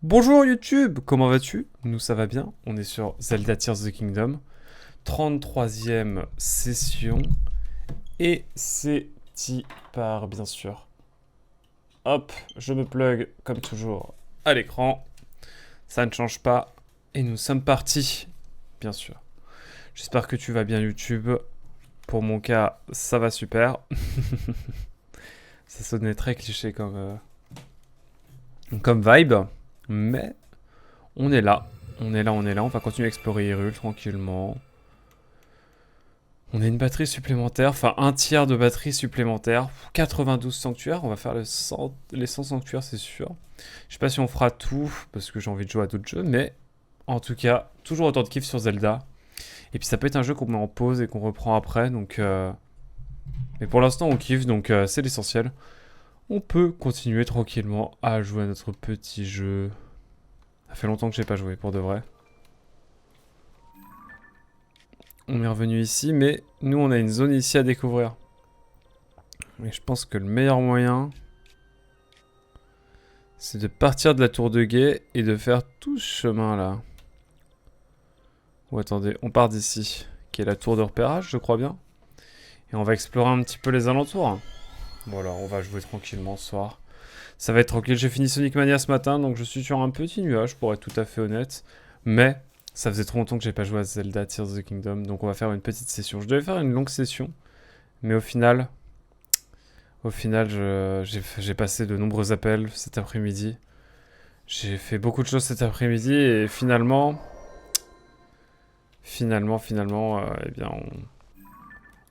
Bonjour YouTube, comment vas-tu? Nous ça va bien, on est sur Zelda Tears of the Kingdom, 33e session, et c'est par bien sûr. Hop, je me plug comme toujours à l'écran, ça ne change pas, et nous sommes partis, bien sûr. J'espère que tu vas bien YouTube, pour mon cas ça va super. Ça sonnait très cliché comme vibe, mais on est là. On va continuer à explorer Hyrule tranquillement. On a une batterie supplémentaire, enfin un tiers de batterie supplémentaire. 92 sanctuaires, on va faire les 100 sanctuaires, c'est sûr. Je sais pas si on fera tout, parce que j'ai envie de jouer à d'autres jeux, mais en tout cas, toujours autant de kiff sur Zelda. Et puis ça peut être un jeu qu'on met en pause et qu'on reprend après, donc... Mais pour l'instant, on kiffe, donc c'est l'essentiel. On peut continuer tranquillement à jouer à notre petit jeu. Ça fait longtemps que j'ai pas joué, pour de vrai. On est revenu ici, mais nous, on a une zone ici à découvrir. Et je pense que le meilleur moyen, c'est de partir de la tour de guet et de faire tout ce chemin là. Ou attendez, on part d'ici, qui est la tour de repérage, je crois bien. Et on va explorer un petit peu les alentours. Voilà, on va jouer tranquillement ce soir. Ça va être tranquille, j'ai fini Sonic Mania ce matin, donc je suis sur un petit nuage, pour être tout à fait honnête. Mais ça faisait trop longtemps que j'ai pas joué à Zelda Tears of the Kingdom, donc on va faire une petite session. Je devais faire une longue session, mais au final, j'ai passé de nombreux appels cet après-midi. J'ai fait beaucoup de choses cet après-midi et eh bien,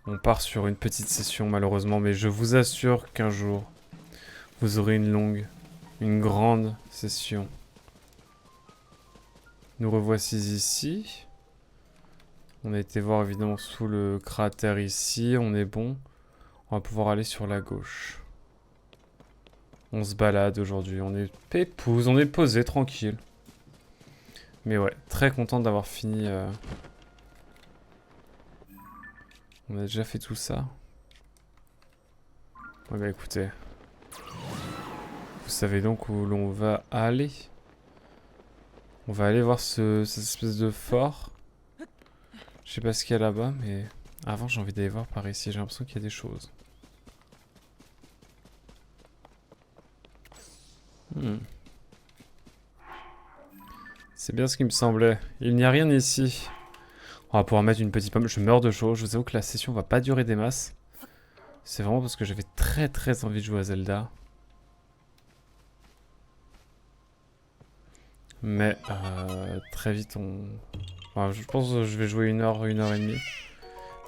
on part sur une petite session malheureusement, mais je vous assure qu'un jour, vous aurez une grande session. Nous revoici ici. On a été voir évidemment sous le cratère ici, on est bon. On va pouvoir aller sur la gauche. On se balade aujourd'hui, on est pépouze, on est posé, tranquille. Mais ouais, très content d'avoir fini. On a déjà fait tout ça. Ouais bah écoutez. Vous savez donc où l'on va aller. On va aller voir cette espèce de fort. Je sais pas ce qu'il y a là-bas, mais avant j'ai envie d'aller voir par ici. J'ai l'impression qu'il y a des choses. C'est bien ce qui me semblait. Il n'y a rien ici. On va pouvoir mettre une petite pomme. Je meurs de chaud. Je vous avoue que la session va pas durer des masses. C'est vraiment parce que j'avais très envie de jouer à Zelda. Mais très vite Enfin, je pense que je vais jouer une heure et demie.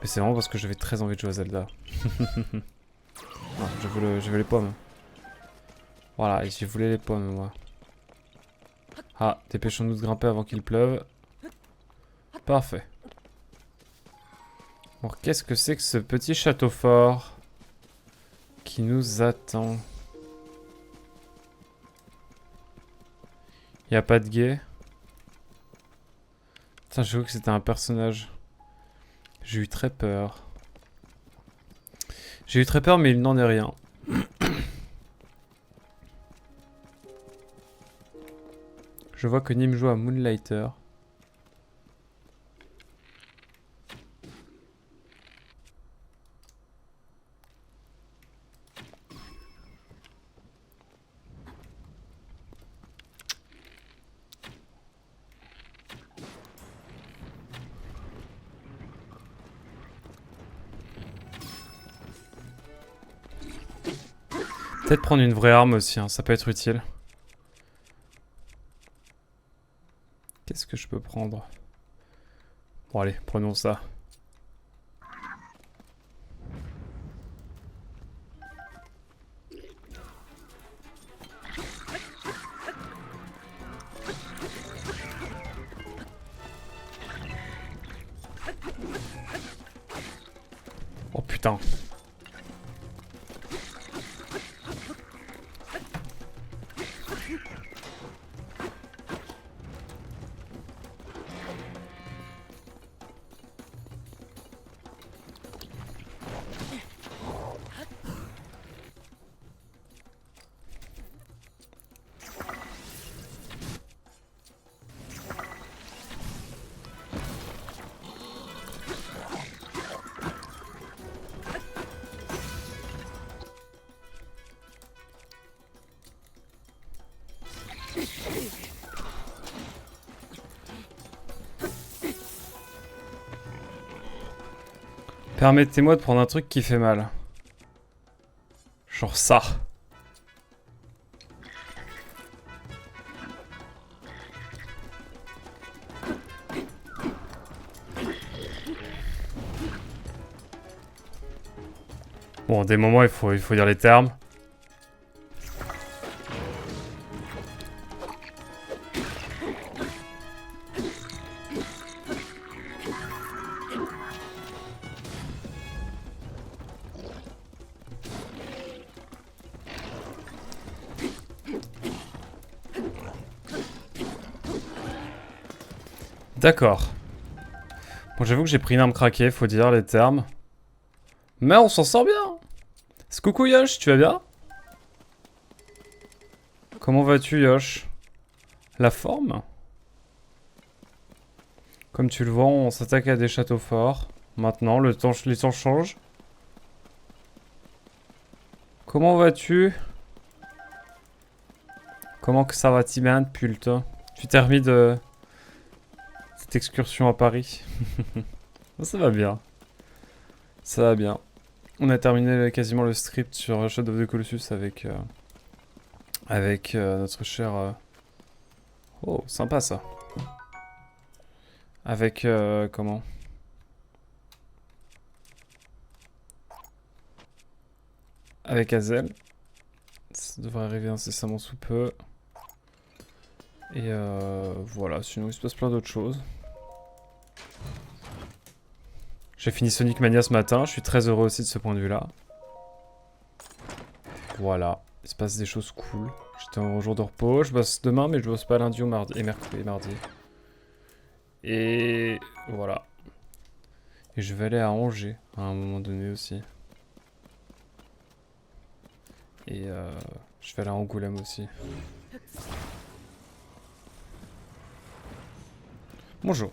Mais c'est vraiment parce que j'avais très envie de jouer à Zelda. Ah, je veux les pommes. Voilà, je voulais les pommes moi. Ah, dépêchons-nous de grimper avant qu'il pleuve. Parfait. Bon, qu'est-ce que c'est que ce petit château fort qui nous attend? Y a pas de guet. Putain, j'ai cru que c'était un personnage. J'ai eu très peur. J'ai eu très peur, mais il n'en est rien. Je vois que Nim joue à Moonlighter. Peut-être prendre une vraie arme aussi, hein, ça peut être utile. Qu'est-ce que je peux prendre? Bon allez, prenons ça. Oh putain. Permettez-moi de prendre un truc qui fait mal. Genre ça. Bon, des moments, il faut dire les termes. D'accord. Bon, j'avoue que j'ai pris une arme craquée, faut dire les termes. Mais on s'en sort bien. Coucou Yosh, tu vas bien? Comment vas-tu Yosh? La forme? Comme tu le vois, on s'attaque à des châteaux forts. Maintenant, les temps changent. Comment vas-tu? Comment que ça va t'y bien depuis le temps? Tu t'es remis de cette excursion à Paris? Ça va bien. Ça va bien. On a terminé quasiment le script sur Shadow of the Colossus avec notre cher... Oh, sympa ça. Avec... comment? Avec Hazel. Ça devrait arriver incessamment sous peu. Et voilà, sinon il se passe plein d'autres choses. J'ai fini Sonic Mania ce matin, je suis très heureux aussi de ce point de vue-là. Voilà, il se passe des choses cool. J'étais en jour de repos, je bosse demain, mais je bosse pas lundi ou mardi, et mercredi et mardi. Et voilà. Et je vais aller à Angers à un moment donné aussi. Et je vais aller à Angoulême aussi. Bonjour.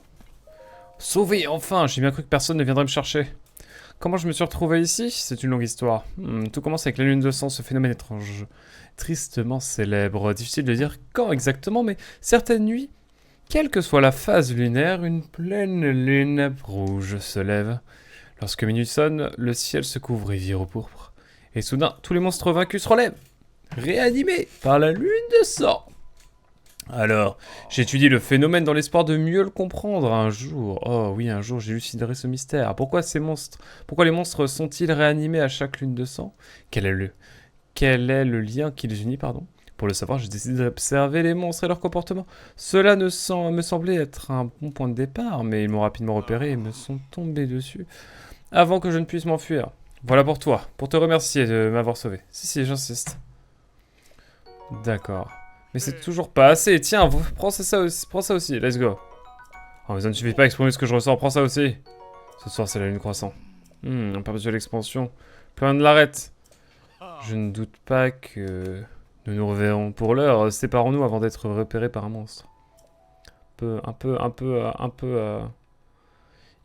Sauvé, enfin! J'ai bien cru que personne ne viendrait me chercher. Comment je me suis retrouvé ici? C'est une longue histoire. Tout commence avec la lune de sang, ce phénomène étrange. Tristement célèbre. Difficile de dire quand exactement, mais certaines nuits, quelle que soit la phase lunaire, une pleine lune rouge se lève. Lorsque minuit sonne, le ciel se couvre et vire au pourpre. Et soudain, tous les monstres vaincus se relèvent, réanimés par la lune de sang. Alors, j'étudie le phénomène dans l'espoir de mieux le comprendre un jour. Oh oui, un jour j'éluciderai ce mystère. Pourquoi les monstres sont-ils réanimés à chaque lune de sang? Quel est le lien qui les unit, pardon? Pour le savoir, j'ai décidé d'observer les monstres et leur comportement. Cela me semblait être un bon point de départ, mais ils m'ont rapidement repéré et me sont tombés dessus avant que je ne puisse m'enfuir. Voilà pour toi, pour te remercier de m'avoir sauvé. Si, j'insiste. D'accord. Mais c'est toujours pas assez. Tiens, prends ça aussi. Let's go. Oh, mais ça ne suffit pas à exprimer ce que je ressens. Prends ça aussi. Ce soir, c'est la lune croissant. Perpétuelle expansion. Plein de l'arrête. Je ne doute pas que nous nous reverrons. Pour l'heure, séparons-nous avant d'être repérés par un monstre. Il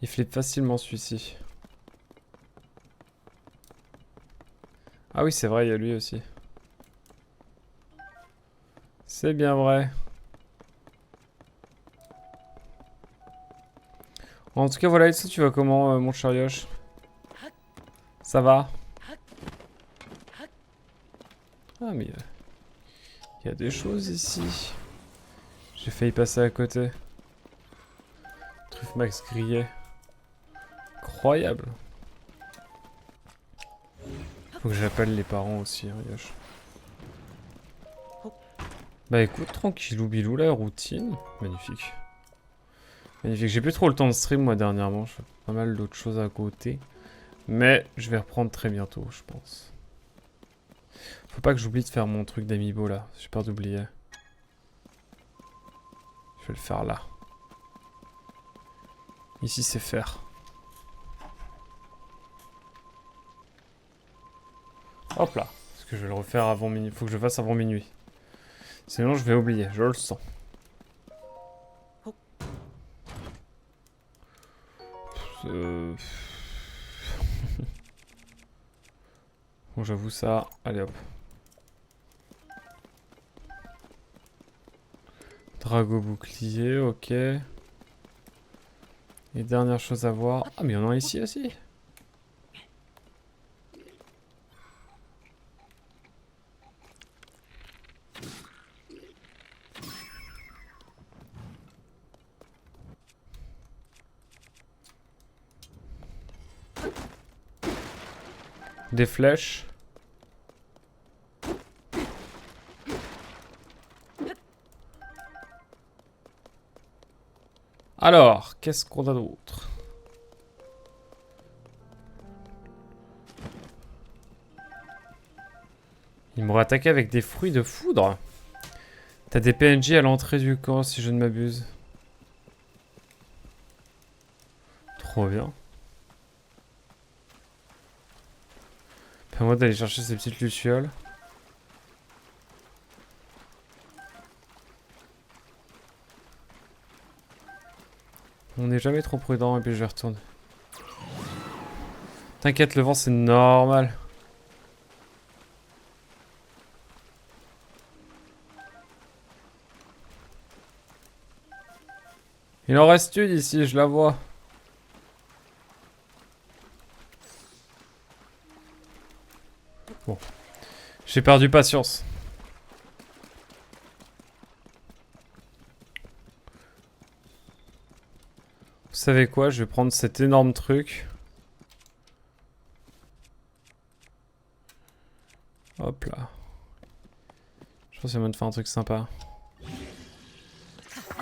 flippe facilement celui-ci. Ah oui, c'est vrai, il y a lui aussi. C'est bien vrai. En tout cas, voilà, et ça, tu vas comment, mon cher Yosh? Ça va? Ah, mais il y a des choses ici. J'ai failli passer à côté. Truffe Max grillé. Incroyable. Faut que j'appelle les parents aussi, hein, Yosh. Bah écoute, tranquillou bilou, la routine. Magnifique. Magnifique. J'ai plus trop le temps de stream, moi, dernièrement. Je fais pas mal d'autres choses à côté. Mais je vais reprendre très bientôt, je pense. Faut pas que j'oublie de faire mon truc d'amiibo, là. J'ai peur d'oublier. Je vais le faire là. Ici, c'est faire. Hop là. Parce que je vais le refaire avant minuit. Faut que je le fasse avant minuit. Sinon, je vais oublier. Je le sens. Bon, j'avoue ça. Allez hop. Drago bouclier, ok. Et dernière chose à voir. Ah, mais il y en a un ici aussi. Des flèches. Alors, qu'est-ce qu'on a d'autre? Ils m'auraient attaqué avec des fruits de foudre. T'as des PNJ à l'entrée du camp, si je ne m'abuse. Trop bien. Permets-moi d'aller chercher ces petites lucioles. On n'est jamais trop prudent et puis je vais retourner. T'inquiète, le vent c'est normal. Il en reste une ici, je la vois. Bon. J'ai perdu patience. Vous savez quoi? Je vais prendre cet énorme truc. Hop là. Je pense qu'il y a moyen de faire un truc sympa.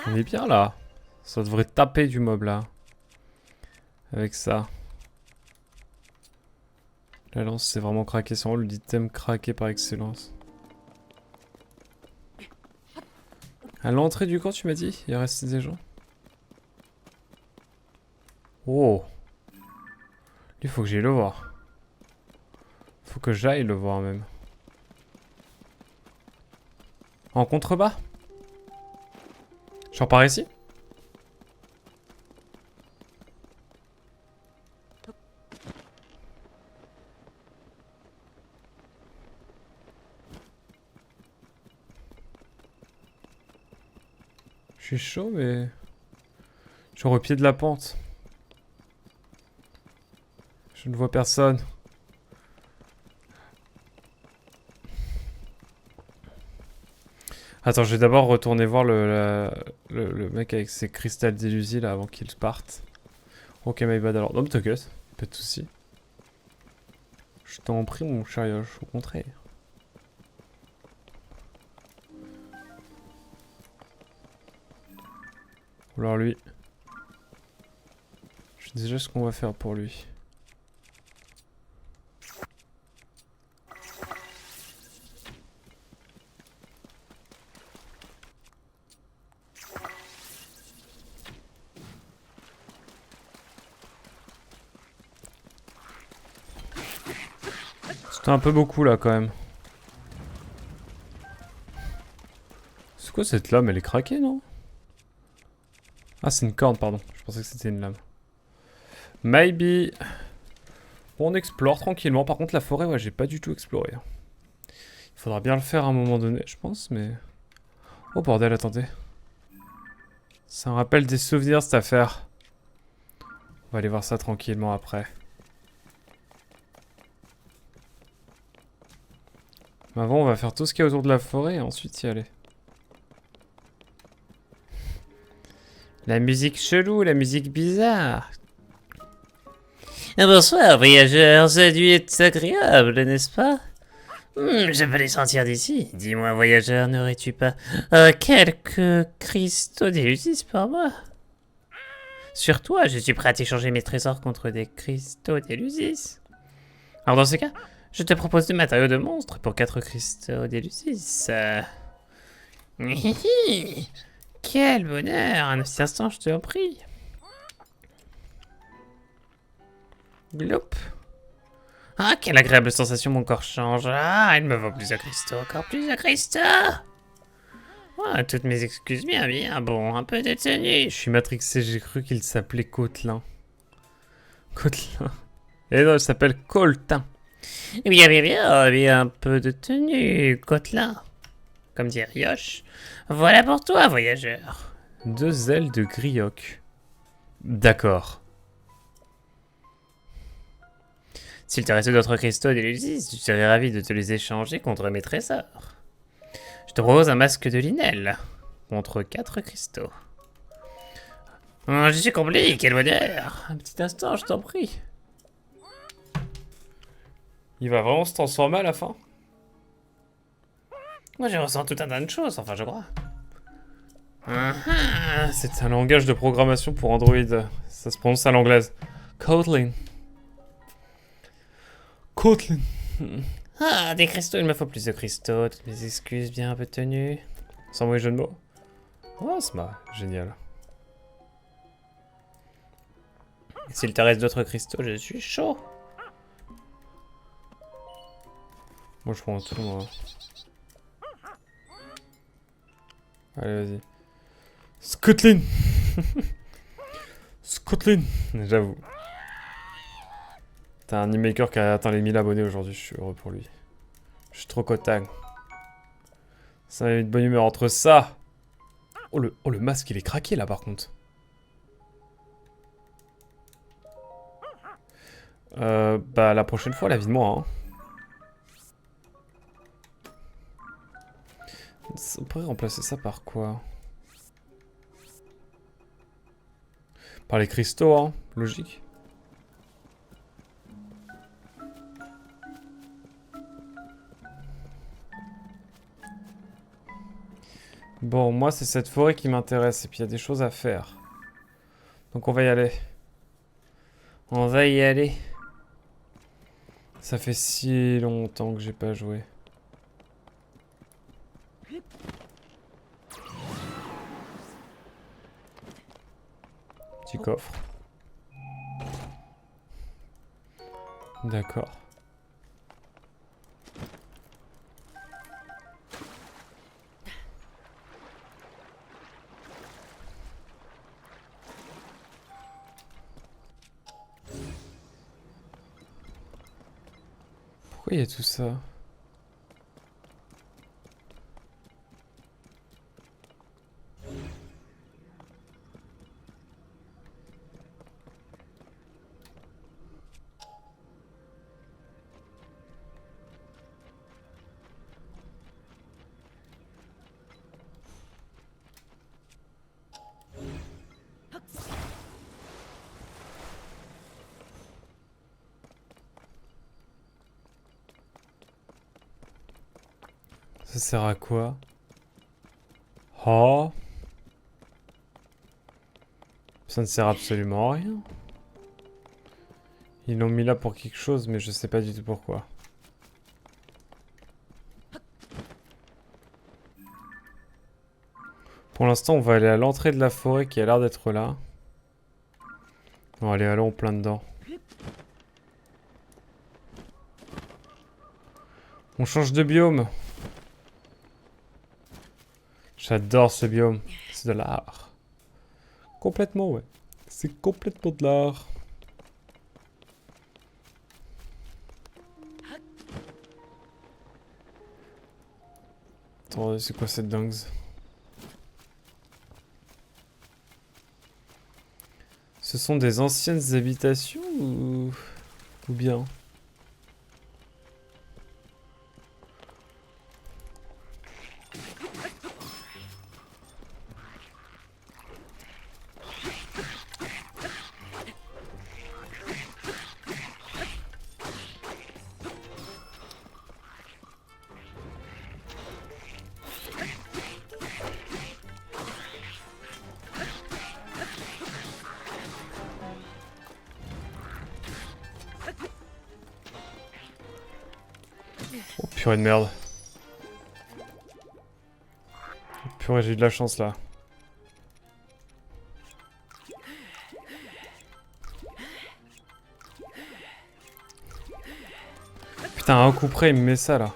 On est bien là. Ça devrait taper du mob là. Avec ça. La lance c'est vraiment craqué. C'est vraiment l'item craqué par excellence. À l'entrée du camp tu m'as dit? Il reste des gens? Oh. Lui faut que j'aille le voir. Faut que j'aille le voir même. En contrebas? J'en pars ici? Je suis chaud mais... Je suis au pied de la pente. Je ne vois personne. Attends, je vais d'abord retourner voir le mec avec ses cristals d'illusie là avant qu'il parte. Ok, my bad alors. Non, mais t'inquiète, pas de soucis. Je t'en prie, mon chariot, au contraire. Alors lui. Je sais déjà ce qu'on va faire pour lui. C'était un peu beaucoup là quand même. C'est quoi cette lame? Elle est craquée, non? Ah, c'est une corne, pardon. Je pensais que c'était une lame. Maybe. Bon, on explore tranquillement. Par contre, la forêt, ouais, j'ai pas du tout exploré. Il faudra bien le faire à un moment donné, je pense, mais... Oh bordel, attendez. Ça me rappelle des souvenirs, cette affaire. On va aller voir ça tranquillement après. Mais avant, on va faire tout ce qu'il y a autour de la forêt et ensuite y aller. La musique chelou, la musique bizarre. Bonsoir, voyageurs, cette nuit est agréable, n'est-ce pas? Je peux les sentir d'ici. Dis-moi, voyageur, n'aurais-tu pas quelques cristaux d'Élusis pour moi? Sur toi, je suis prêt à t'échanger mes trésors contre des cristaux d'Élusis. Alors dans ce cas, je te propose 2 matériaux de monstre pour 4 cristaux d'Élusis. Quel bonheur! Un petit instant, je te prie. Gloup. Ah, quelle agréable sensation, mon corps change. Ah, il me vaut plusieurs cristaux, encore plusieurs cristaux. Ah, toutes mes excuses, bien, bien, bon, un peu de tenue. Je suis matrixé, j'ai cru qu'il s'appelait Cotelin. Cotelin. Et non, il s'appelle Coltin. Bien, bien, bien, bien, un peu de tenue, Cotelin. comme dit Rioche. Voilà pour toi, voyageur. 2 ailes de grioc. D'accord. S'il te reste d'autres cristaux d'Élusis, je serais ravi de te les échanger contre mes trésors. Je te propose un masque de Linel, contre 4 cristaux. Oh, je suis comblé, quel bonheur. Un petit instant, je t'en prie. Il va vraiment se transformer à la fin? Moi, je ressens tout un tas de choses, enfin, je crois. C'est un langage de programmation pour Android. Ça se prononce à l'anglaise. Kotlin. Kotlin. Ah, des cristaux, il me faut plus de cristaux. Toutes mes excuses bien un peu tenues. Sans mauvais jeu de mots. Oh, c'est génial. S'il te reste d'autres cristaux, je suis chaud. Moi, je prends tout, moi. Allez, vas-y. Scotland. Scotland. J'avoue. T'as un e-maker qui a atteint les 1000 abonnés aujourd'hui, je suis heureux pour lui. Je suis trop content. Ça m'a mis de bonne humeur entre ça. Oh le masque, il est craqué là par contre. Bah la prochaine fois, la vie de moi. Hein. On pourrait remplacer ça par quoi? Par les cristaux, hein, logique. Bon, moi c'est cette forêt qui m'intéresse et puis il y a des choses à faire. Donc on va y aller. On va y aller. Ça fait si longtemps que j'ai pas joué. Petit coffre. D'accord. Pourquoi il y a tout ça? Ça sert à quoi? Oh. Ça ne sert absolument à rien. Ils l'ont mis là pour quelque chose, mais je sais pas du tout pourquoi. Pour l'instant, on va aller à l'entrée de la forêt qui a l'air d'être là. Bon, allez, allons plein dedans. On change de biome. J'adore ce biome. C'est de l'art. Complètement, ouais. C'est complètement de l'art. Attends, c'est quoi cette dingue? Ce sont des anciennes habitations ou bien? Oh purée de merde. Oh, purée, j'ai eu de la chance là. Putain, un coup près, il me met ça là.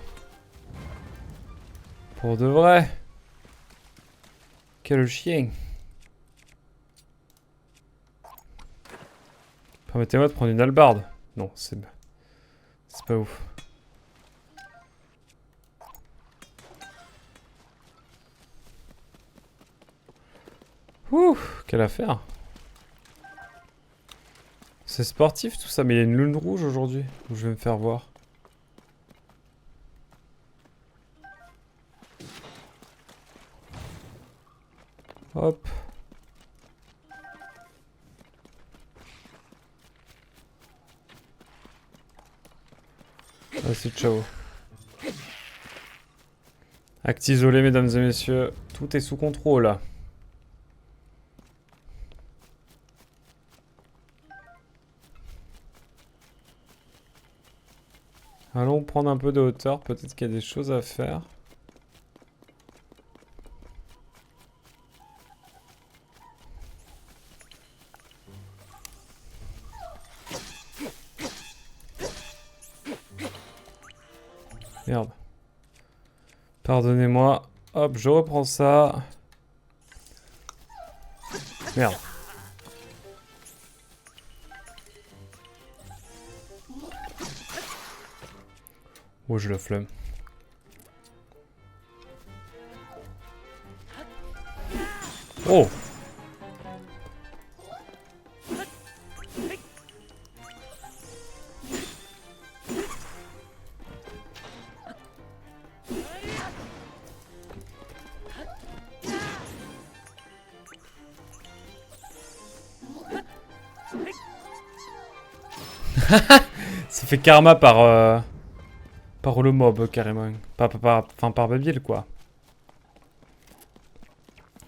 Pour de vrai. Quel chien. Permettez-moi de prendre une hallebarde. Non, c'est pas ouf. Ouh, quelle affaire. C'est sportif tout ça, mais il y a une lune rouge aujourd'hui, où je vais me faire voir. Hop. Vas-y, ciao. Acte isolé, mesdames et messieurs. Tout est sous contrôle. Allons prendre un peu de hauteur, peut-être qu'il y a des choses à faire. Merde. Pardonnez-moi. Hop, je reprends ça. Merde. Oh, j'ai la flemme. Oh! Ça fait karma par le mob carrément. Enfin par Babil quoi.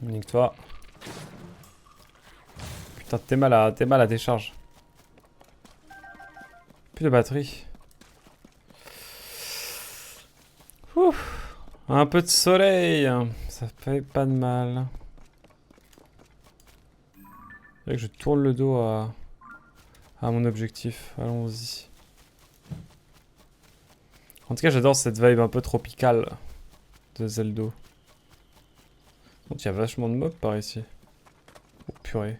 Nique-toi. Putain, t'es mal à décharge. Plus de batterie. Ouf. Un peu de soleil. Ça fait pas de mal. C'est vrai que je tourne le dos à mon objectif. Allons-y. En tout cas, j'adore cette vibe un peu tropicale de Zeldo. Donc, il y a vachement de mobs par ici. Oh purée.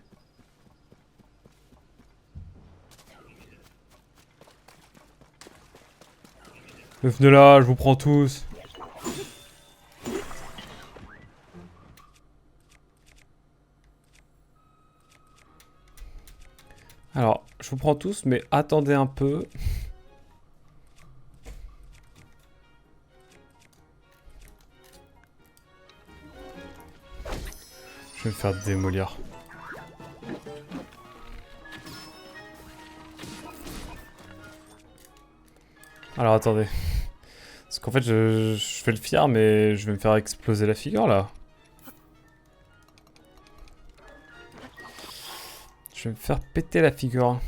Venez là, je vous prends tous. Alors, je vous prends tous, mais attendez un peu. Je vais me faire démolir. Alors attendez. Parce qu'en fait je fais le fier mais je vais me faire exploser la figure là. Je vais me faire péter la figure.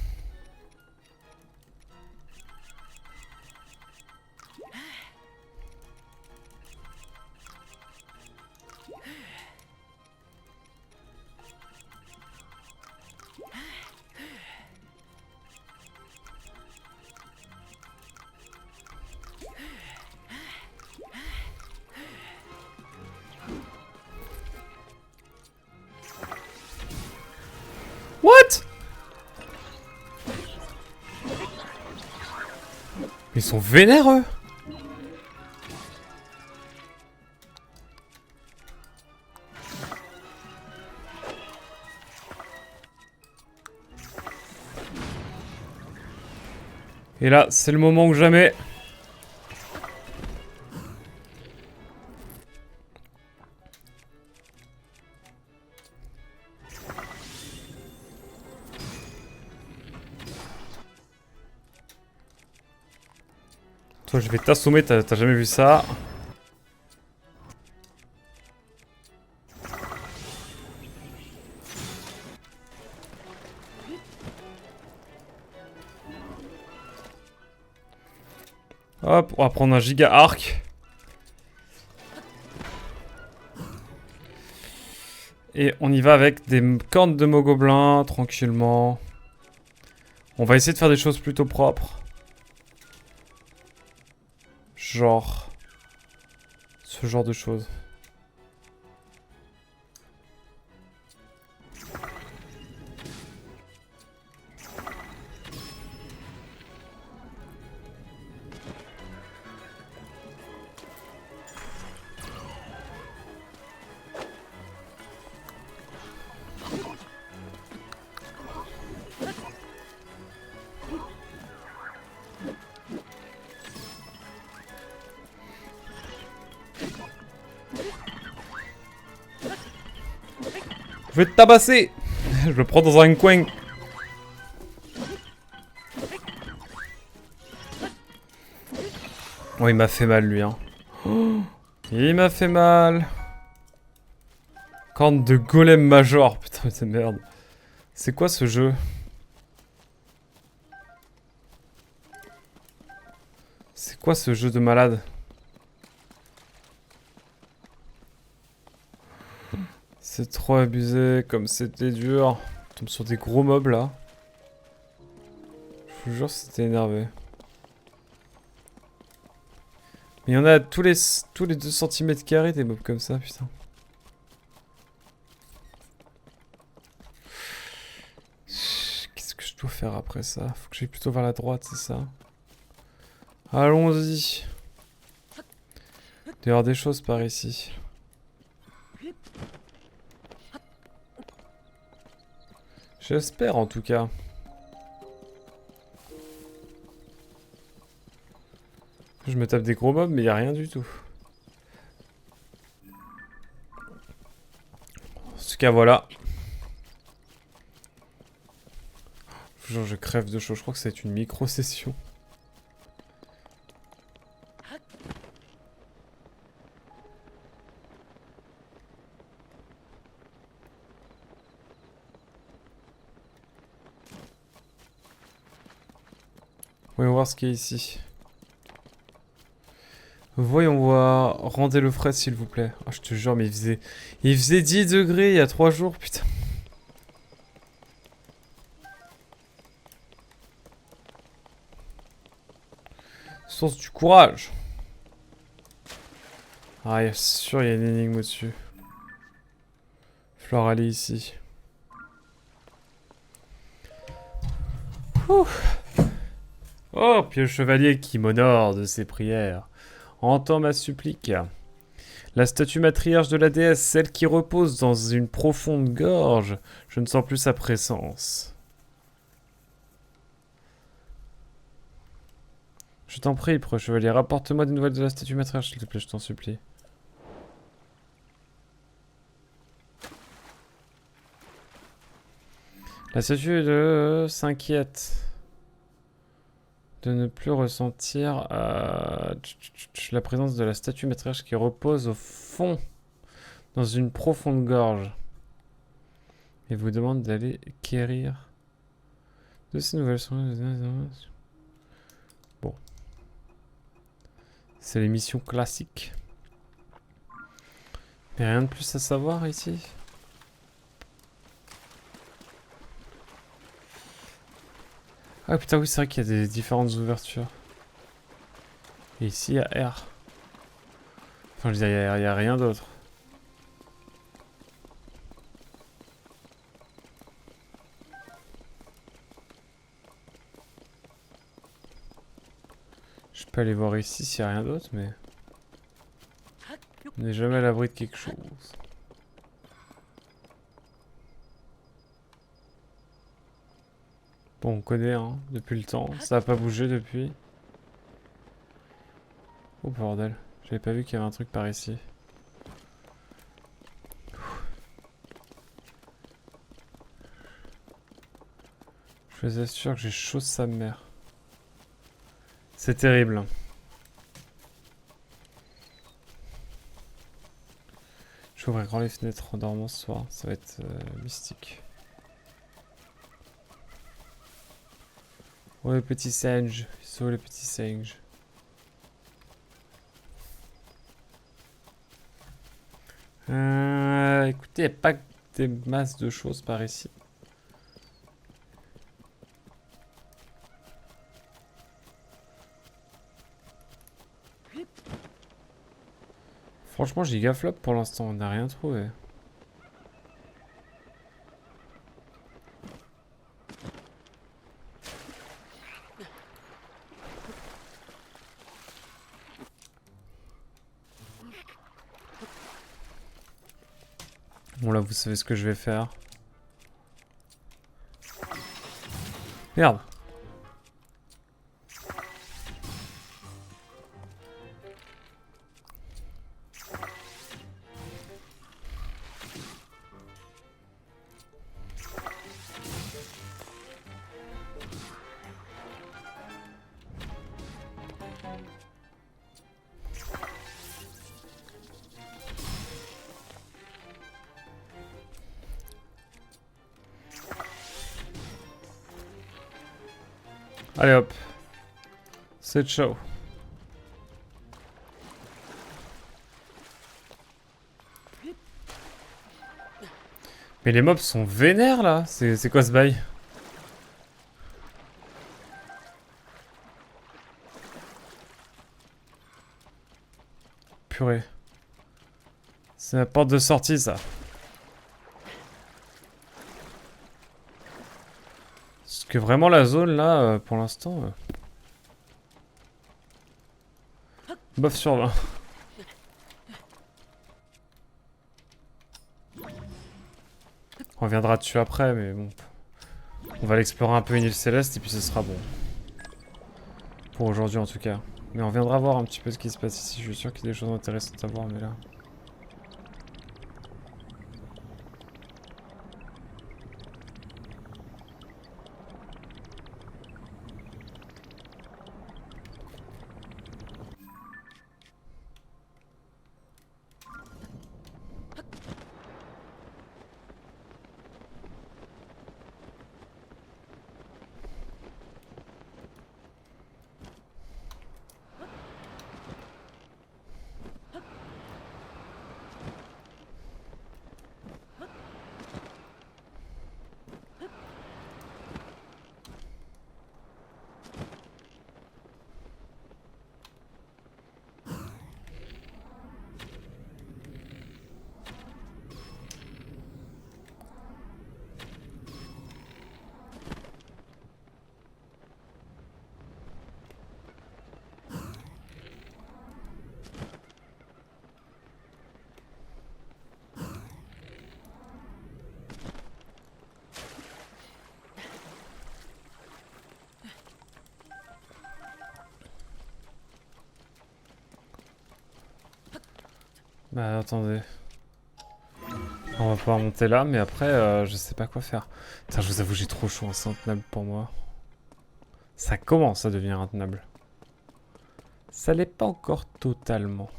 What? Ils sont vénères eux. Et là, c'est le moment ou jamais. Toi, je vais t'assommer, t'as jamais vu ça. Hop, on va prendre un giga arc. Et on y va avec des cornes de mogoblin, tranquillement. On va essayer de faire des choses plutôt propres. Genre... ce genre de choses. Je vais te tabasser. Je le prends dans un coin. Oh, il m'a fait mal, lui, hein. Oh, il m'a fait mal. Corne de golem major. Putain, c'est merde. C'est quoi ce jeu? C'est quoi ce jeu de malade? C'est trop abusé, comme c'était dur. On tombe sur des gros mobs là. Je vous jure, c'était énervé. Mais il y en a tous les 2 cm² des mobs comme ça, putain. Qu'est-ce que je dois faire après ça? Faut que j'aille plutôt vers la droite, c'est ça? Allons-y. Il doit y avoir des choses par ici. J'espère en tout cas. Je me tape des gros mobs mais il n'y a rien du tout. En tout cas voilà. Genre, je crève de chaud, je crois que c'est une micro-session. Voyons voir ce qu'il y a ici. Voyons voir. Rendez le frais s'il vous plaît. Oh, je te jure, mais il faisait 10 degrés il y a 3 jours, putain. Source du courage. Ah, c'est sûr, il y a une énigme au-dessus. Il va falloir aller ici. Ouh. Oh, pieux chevalier qui m'honore de ses prières. Entends ma supplique. La statue matriarche de la déesse, celle qui repose dans une profonde gorge, je ne sens plus sa présence. Je t'en prie, preux chevalier, rapporte-moi des nouvelles de la statue matriarche, s'il te plaît, je t'en supplie. La statue s'inquiète de ne plus ressentir la présence de la statue matriarche qui repose au fond, dans une profonde gorge. Et vous demande d'aller quérir de ces nouvelles. Bon. C'est les missions classiques. Mais rien de plus à savoir ici. Ah putain oui c'est vrai qu'il y a des différentes ouvertures. Et ici il y a R. Enfin je veux dire il y a rien d'autre. Je peux aller voir ici s'il n'y a rien d'autre mais... On n'est jamais à l'abri de quelque chose. Bon on connaît hein, depuis le temps. Ça n'a pas bougé depuis. Oh bordel. J'avais pas vu qu'il y avait un truc par ici. Je vous assure que j'ai chaud sa mère. C'est terrible. Je vais ouvrir grand les fenêtres en dormant ce soir. Ça va être mystique. Oh les petits singes. Ils sont où les petits singes? Écoutez, il n'y a pas des masses de choses par ici. Franchement, gigaflop pour l'instant, on n'a rien trouvé. Bon là, vous savez ce que je vais faire. Merde. Allez hop. C'est ciao. Mais les mobs sont vénères là. C'est quoi ce bail? Purée. C'est la porte de sortie ça. Parce que vraiment la zone là, pour l'instant... bof sur 20. On reviendra dessus après, mais bon. On va l'explorer un peu une île céleste et puis ce sera bon. Pour aujourd'hui en tout cas. Mais on reviendra voir un petit peu ce qui se passe ici. Je suis sûr qu'il y a des choses intéressantes à voir, mais là... Bah attendez. On va pouvoir monter là, mais après, je sais pas quoi faire. Putain, je vous avoue, j'ai trop chaud, c'est intenable pour moi. Ça commence à devenir intenable. Ça l'est pas encore totalement.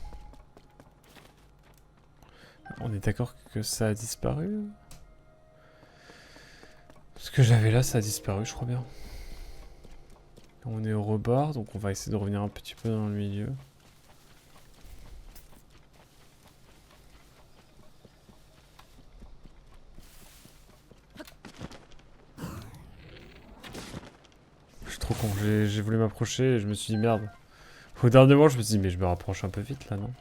On est d'accord que ça a disparu? Ce que j'avais là, ça a disparu, je crois bien. On est au rebord, donc on va essayer de revenir un petit peu dans le milieu. Je suis trop con, j'ai voulu m'approcher et je me suis dit merde. Au dernier moment, je me suis dit mais je me rapproche un peu vite là, non?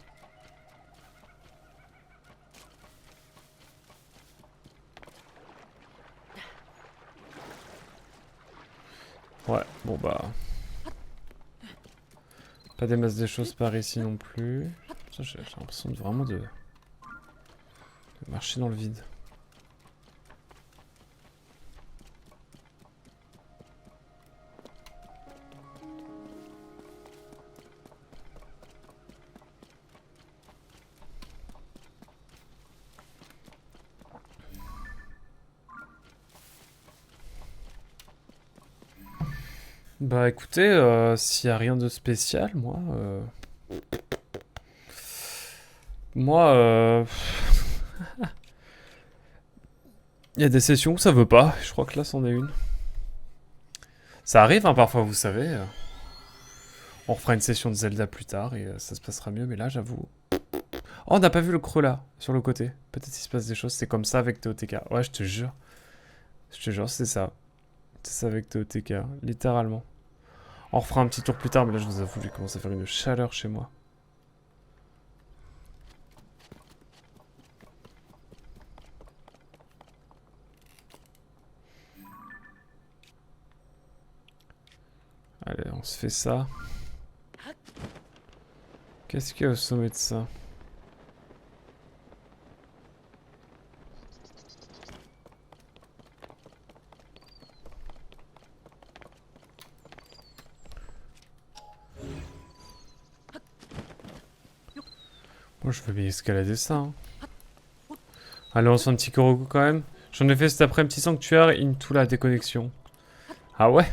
Ouais, bon bah... Pas des masses de choses par ici non plus. J'ai l'impression de vraiment de marcher dans le vide. Bah écoutez, s'il y a rien de spécial, moi... Moi, il y a des sessions où ça veut pas. Je crois que là, c'en est une. Ça arrive, hein, parfois, vous savez. On refera une session de Zelda plus tard et ça se passera mieux. Mais là, j'avoue... Oh, on n'a pas vu le creux là, sur le côté. Peut-être qu'il se passe des choses. C'est comme ça avec TOTK. Ouais, je te jure. Je te jure, c'est ça. C'est ça avec TOTK, littéralement. On refera un petit tour plus tard, mais là, je vous avoue, j'ai commencé à faire une chaleur chez moi. Allez, on se fait ça. Qu'est-ce qu'il y a au sommet de ça? Moi, je veux bien escalader ça. Hein. Allez, on se fait un petit Korogu quand même. J'en ai fait cet après un petit sanctuaire into la déconnexion. Ah ouais?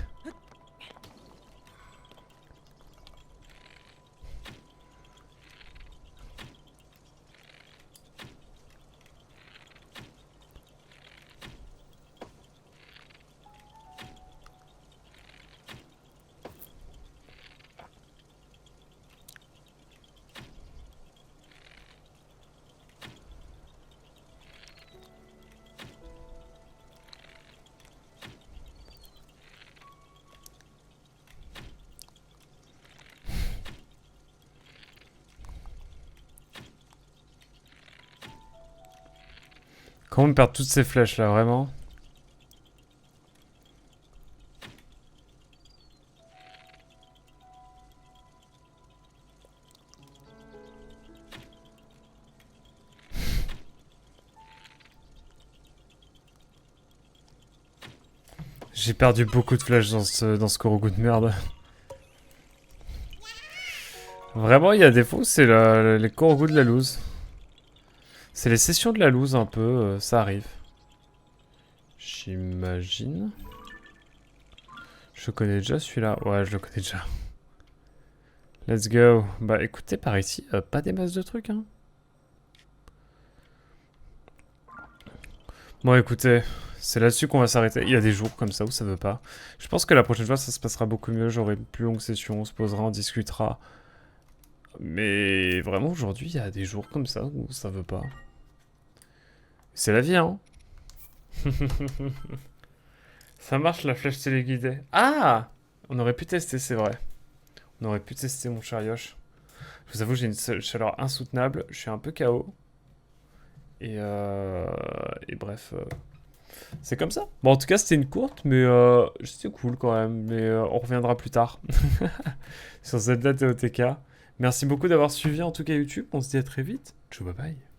Comment me perdre toutes ces flèches là, vraiment? J'ai perdu beaucoup de flèches dans ce Korogu de merde. Vraiment, il y a des fois où c'est les Korogu de la loose. C'est les sessions de la loose un peu, ça arrive. J'imagine. Je connais déjà celui-là. Ouais, je le connais déjà. Let's go. Bah écoutez, par ici, pas des masses de trucs, hein. Bon, écoutez, c'est là-dessus qu'on va s'arrêter. Il y a des jours comme ça où ça veut pas. Je pense que la prochaine fois, ça se passera beaucoup mieux. J'aurai une plus longue session, on se posera, on discutera. Mais vraiment, aujourd'hui, il y a des jours comme ça où ça veut pas. C'est la vie, hein. Ça marche, la flèche téléguidée. Ah! On aurait pu tester, c'est vrai. On aurait pu tester mon cher Yosh. Je vous avoue, j'ai une chaleur insoutenable. Je suis un peu KO. Et bref, c'est comme ça. Bon, en tout cas, c'était une courte, mais c'était cool quand même. Mais on reviendra plus tard sur Zelda TOTK. Merci beaucoup d'avoir suivi en tout cas YouTube. On se dit à très vite. Ciao, bye bye.